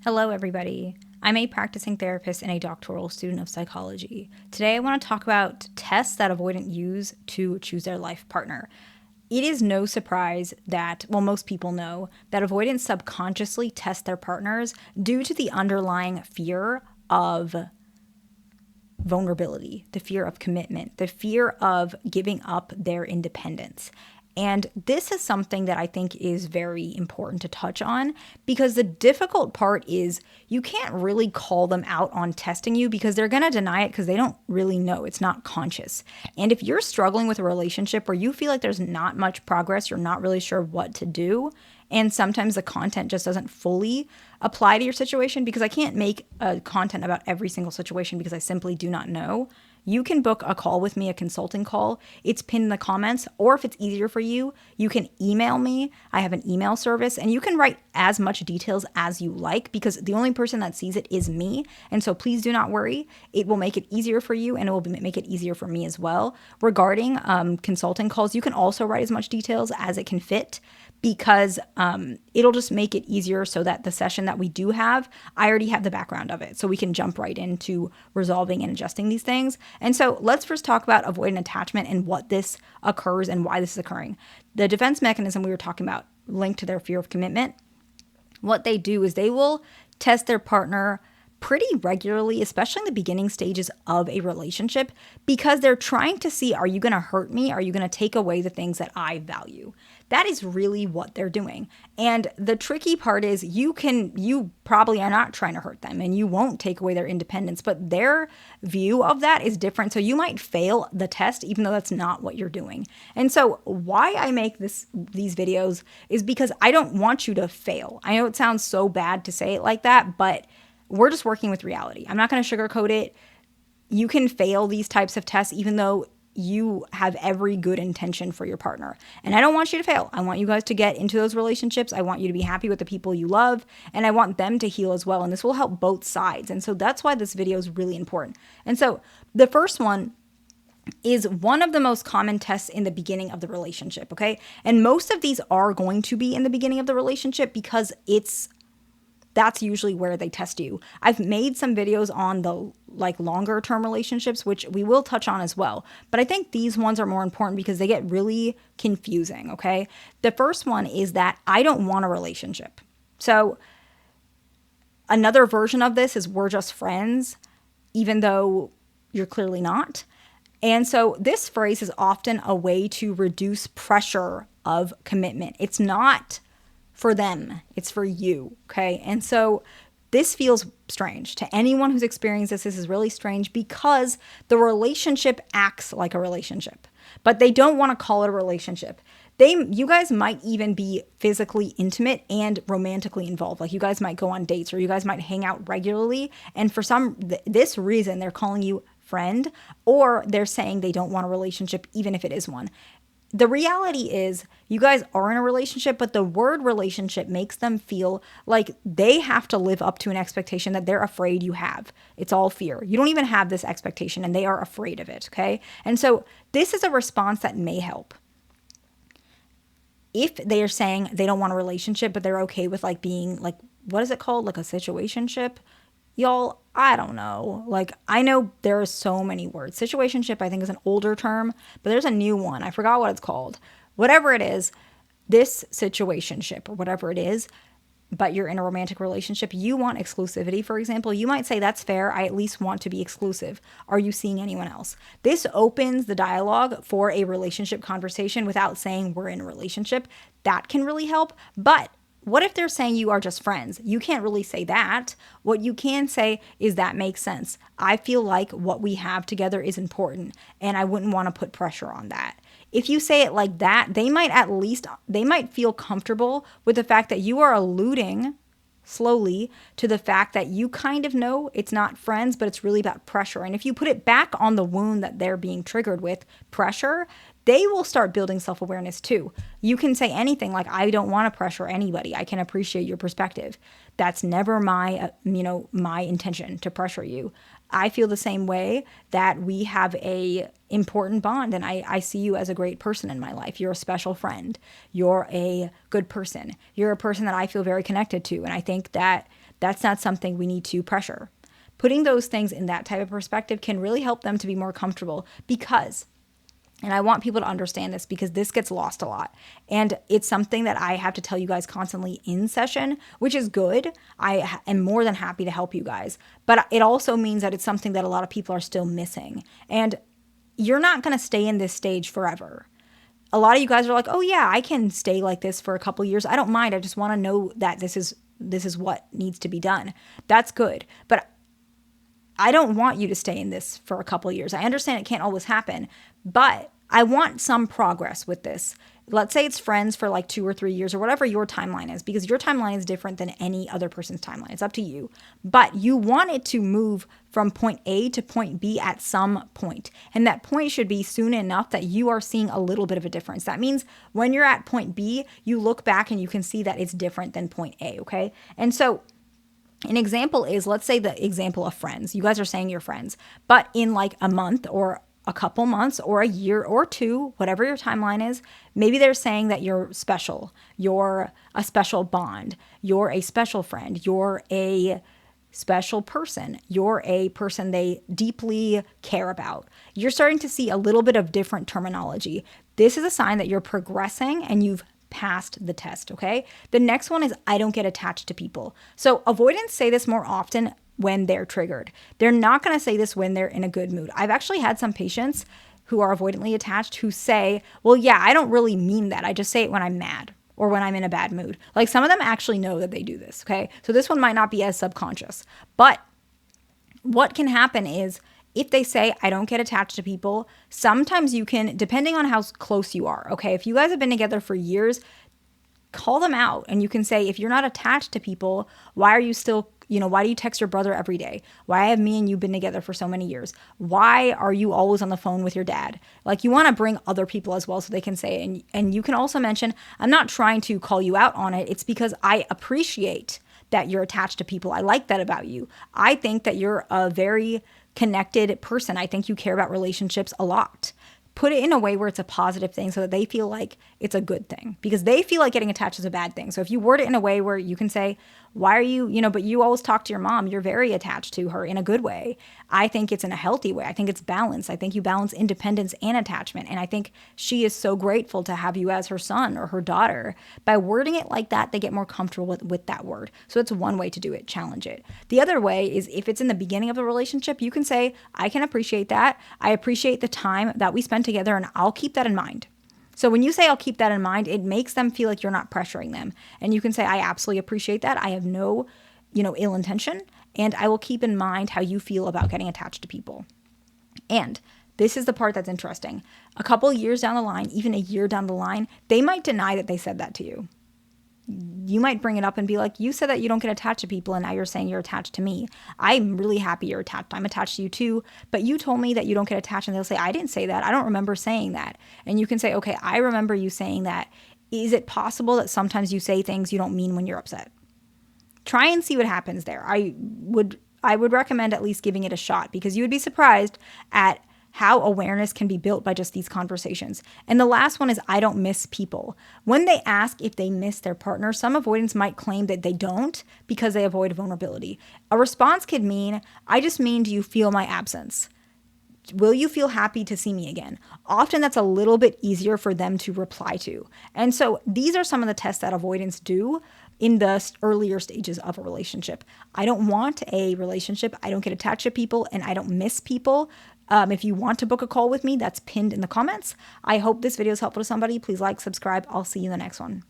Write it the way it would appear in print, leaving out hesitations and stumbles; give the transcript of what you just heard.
Hello, everybody. I'm a practicing therapist and a doctoral student of psychology. Today, I want to talk about tests that avoidant use to choose their life partner. It is no surprise that, well, most people know that avoidants subconsciously test their partners due to the underlying fear of vulnerability, the fear of commitment, the fear of giving up their independence. And this is something that I think is very important to touch on because the difficult part is you can't really call them out on testing you because they're going to deny it because they don't really know. It's not conscious. And if you're struggling with a relationship where you feel like there's not much progress, you're not really sure what to do, and sometimes the content just doesn't fully apply to your situation because I can't make a content about every single situation because I simply do not know. You can book a call with me, a consulting call. It's pinned in the comments, or if it's easier for you, you can email me. I have an email service, and you can write as much details as you like because the only person that sees it is me. And so please do not worry. It will make it easier for you, and it will make it easier for me as well. Regarding consulting calls, you can also write as much details as it can fit because it'll just make it easier so that the session that we do have, I already have the background of it. So we can jump right into resolving and adjusting these things. And so let's first talk about avoidant attachment and what this occurs and why this is occurring. The defense mechanism we were talking about linked to their fear of commitment. What they do is they will test their partner pretty regularly, especially in the beginning stages of a relationship, because they're trying to see, are you going to hurt me? Are you going to take away the things that I value? That is really what they're doing. And the tricky part is you probably are not trying to hurt them and you won't take away their independence, but their view of that is different. So you might fail the test, even though that's not what you're doing. And so why I make these videos is because I don't want you to fail. I know it sounds so bad to say it like that, but we're just working with reality. I'm not going to sugarcoat it. You can fail these types of tests even though you have every good intention for your partner. And I don't want you to fail. I want you guys to get into those relationships. I want you to be happy with the people you love, and I want them to heal as well. And this will help both sides. And so that's why this video is really important. And so the first one is one of the most common tests in the beginning of the relationship, okay? And most of these are going to be in the beginning of the relationship because that's usually where they test you. I've made some videos on the longer term relationships, which we will touch on as well. But I think these ones are more important because they get really confusing, okay? The first one is that I don't want a relationship. So another version of this is we're just friends, even though you're clearly not. And so this phrase is often a way to reduce pressure of commitment. It's not for them, it's for you, okay? And so this feels strange to anyone who's experienced this. This is really strange because the relationship acts like a relationship, but they don't want to call it a relationship. You guys might even be physically intimate and romantically involved. Like you guys might go on dates or you guys might hang out regularly. And for this reason, they're calling you friend, or they're saying they don't want a relationship, even if it is one. The reality is you guys are in a relationship, but the word relationship makes them feel like they have to live up to an expectation that they're afraid you have. It's all fear. You don't even have this expectation and they are afraid of it, okay? And so this is a response that may help. If they are saying they don't want a relationship, but they're okay with being what is it called? Like a situationship? Y'all, I don't know. I know there are so many words. Situationship, I think, is an older term, but there's a new one. I forgot what it's called. Whatever it is, this situationship or whatever it is, but you're in a romantic relationship, you want exclusivity, for example. You might say, that's fair. I at least want to be exclusive. Are you seeing anyone else? This opens the dialogue for a relationship conversation without saying we're in a relationship. That can really help, but what if they're saying you are just friends? You can't really say that. What you can say is that makes sense. I feel like what we have together is important, and I wouldn't want to put pressure on that. If you say it like that, they might feel comfortable with the fact that you are alluding slowly to the fact that you kind of know it's not friends, but it's really about pressure. And if you put it back on the wound that they're being triggered with, pressure, they will start building self-awareness too. You can say anything like, I don't want to pressure anybody. I can appreciate your perspective. That's never my intention to pressure you. I feel the same way, that we have a important bond, and I see you as a great person in my life. You're a special friend. You're a good person. You're a person that I feel very connected to. And I think that That's not something we need to pressure. Putting those things in that type of perspective can really help them to be more comfortable because, and I want people to understand this because this gets lost a lot. And it's something that I have to tell you guys constantly in session, which is good. I am more than happy to help you guys. But it also means that it's something that a lot of people are still missing. And you're not going to stay in this stage forever. A lot of you guys are like, oh yeah, I can stay like this for a couple years. I don't mind. I just want to know that this is what needs to be done. That's good. But I don't want you to stay in this for a couple years. I understand it can't always happen, but I want some progress with this. Let's say it's friends for like 2 or 3 years or whatever your timeline is, because your timeline is different than any other person's timeline. It's up to you. But you want it to move from point A to point B at some point. And that point should be soon enough that you are seeing a little bit of a difference. That means when you're at point B, you look back and you can see that it's different than point A, okay? And so an example is, let's say the example of friends. You guys are saying you're friends, but in like a month or a couple months or a year or 2, whatever your timeline is, maybe they're saying that you're special, you're a special bond, you're a special friend, you're a special person, you're a person they deeply care about. You're starting to see a little bit of different terminology. This is a sign that you're progressing and you've passed the test, okay? The next one is I don't get attached to people. So avoidants say this more often when they're triggered. They're not going to say this when they're in a good mood. I've actually had some patients who are avoidantly attached who say, well, yeah, I don't really mean that. I just say it when I'm mad or when I'm in a bad mood. Like some of them actually know that they do this, okay? So this one might not be as subconscious. But what can happen is if they say, I don't get attached to people, sometimes you can, depending on how close you are, okay? If you guys have been together for years, call them out and you can say, if you're not attached to people, why are you still, why do you text your brother every day? Why have me and you been together for so many years? Why are you always on the phone with your dad? Like you want to bring other people as well so they can say it. And you can also mention, I'm not trying to call you out on it. It's because I appreciate that you're attached to people. I like that about you. I think that you're a very connected person. I think you care about relationships a lot. Put it in a way where it's a positive thing so that they feel like it's a good thing, because they feel like getting attached is a bad thing. So if you word it in a way where you can say, why are you, but you always talk to your mom, you're very attached to her in a good way. I think it's in a healthy way. I think it's balanced. I think you balance independence and attachment. And I think she is so grateful to have you as her son or her daughter. By wording it like that, they get more comfortable with that word. So it's one way to do it, challenge it. The other way is if it's in the beginning of the relationship, you can say, I can appreciate that. I appreciate the time that we spent together and I'll keep that in mind. So when you say I'll keep that in mind, it makes them feel like you're not pressuring them. And you can say, I absolutely appreciate that. I have no, ill intention. And I will keep in mind how you feel about getting attached to people. And this is the part that's interesting. A couple years down the line, even a year down the line, they might deny that they said that to you. You might bring it up and be like, you said that you don't get attached to people and now you're saying you're attached to me. I'm really happy you're attached. I'm attached to you too. But you told me that you don't get attached, and they'll say, I didn't say that. I don't remember saying that. And you can say, okay, I remember you saying that. Is it possible that sometimes you say things you don't mean when you're upset? Try and see what happens there. I would recommend at least giving it a shot, because you would be surprised at how awareness can be built by just these conversations. And the last one is I don't miss people. When they ask if they miss their partner, some avoidants might claim that they don't because they avoid vulnerability. A response could mean, I just mean, do you feel my absence? Will you feel happy to see me again? Often that's a little bit easier for them to reply to. And so these are some of the tests that avoidants do in the earlier stages of a relationship. I don't want a relationship. I don't get attached to people, and I don't miss people. If you want to book a call with me, that's pinned in the comments. I hope this video is helpful to somebody. Please like, subscribe. I'll see you in the next one.